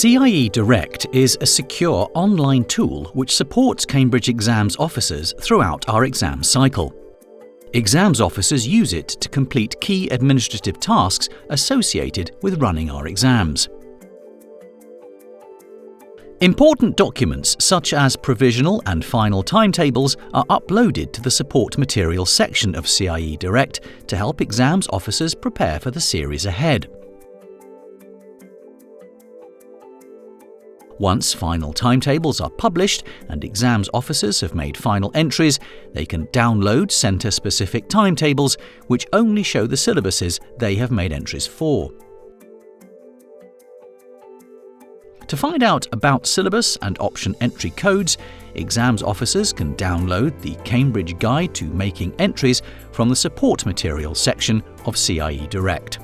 CIE Direct is a secure online tool which supports Cambridge exams officers throughout our exam cycle. Exams officers use it to complete key administrative tasks associated with running our exams. Important documents such as provisional and final timetables are uploaded to the support materials section of CIE Direct to help exams officers prepare for the series ahead. Once final timetables are published and exams officers have made final entries, they can download centre-specific timetables which only show the syllabuses they have made entries for. To find out about syllabus and option entry codes, exams officers can download the Cambridge Guide to Making Entries from the Support Materials section of CIE Direct.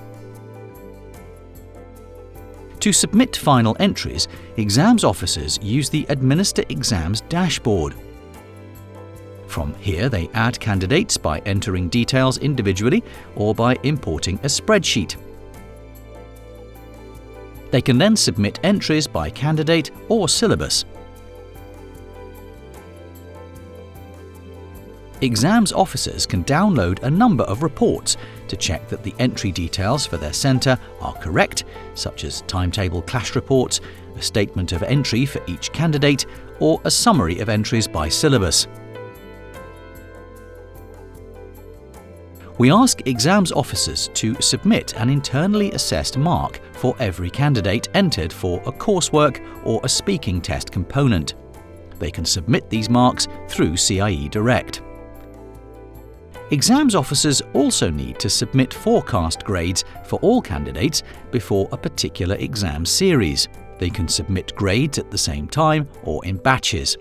To submit final entries, exams officers use the Administer Exams dashboard. From here, they add candidates by entering details individually or by importing a spreadsheet. They can then submit entries by candidate or syllabus. Exams officers can download a number of reports to check that the entry details for their centre are correct, such as timetable clash reports, a statement of entry for each candidate, or a summary of entries by syllabus. We ask exams officers to submit an internally assessed mark for every candidate entered for a coursework or a speaking test component. They can submit these marks through CIE Direct. Exams officers also need to submit forecast grades for all candidates before a particular exam series. They can submit grades at the same time or in batches.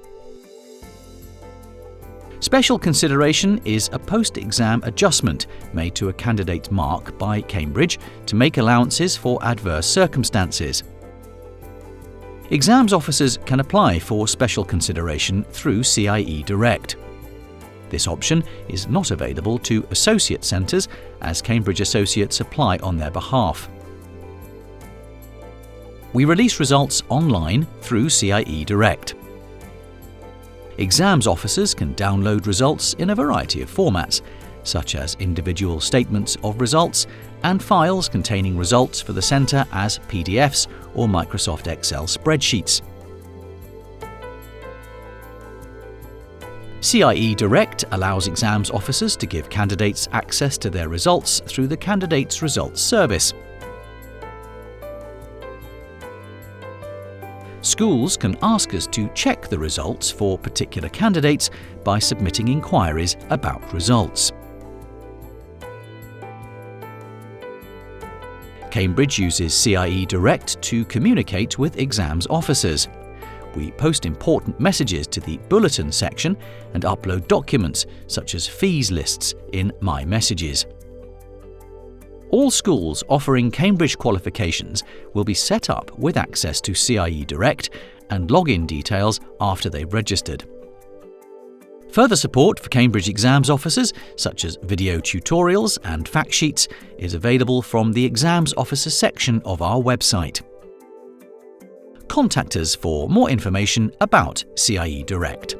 Special consideration is a post-exam adjustment made to a candidate's mark by Cambridge to make allowances for adverse circumstances. Exams officers can apply for special consideration through CIE Direct. This option is not available to associate centres, as Cambridge associates apply on their behalf. We release results online through CIE Direct. Exams officers can download results in a variety of formats, such as individual statements of results and files containing results for the centre as PDFs or Microsoft Excel spreadsheets. CIE Direct allows exams officers to give candidates access to their results through the Candidates Results service. Schools can ask us to check the results for particular candidates by submitting inquiries about results. Cambridge uses CIE Direct to communicate with exams officers. We post important messages to the Bulletin section and upload documents such as fees lists in My Messages. All schools offering Cambridge qualifications will be set up with access to CIE Direct and login details after they've registered. Further support for Cambridge exams officers, such as video tutorials and fact sheets, is available from the Exams Officer section of our website. Contact us for more information about CIE Direct.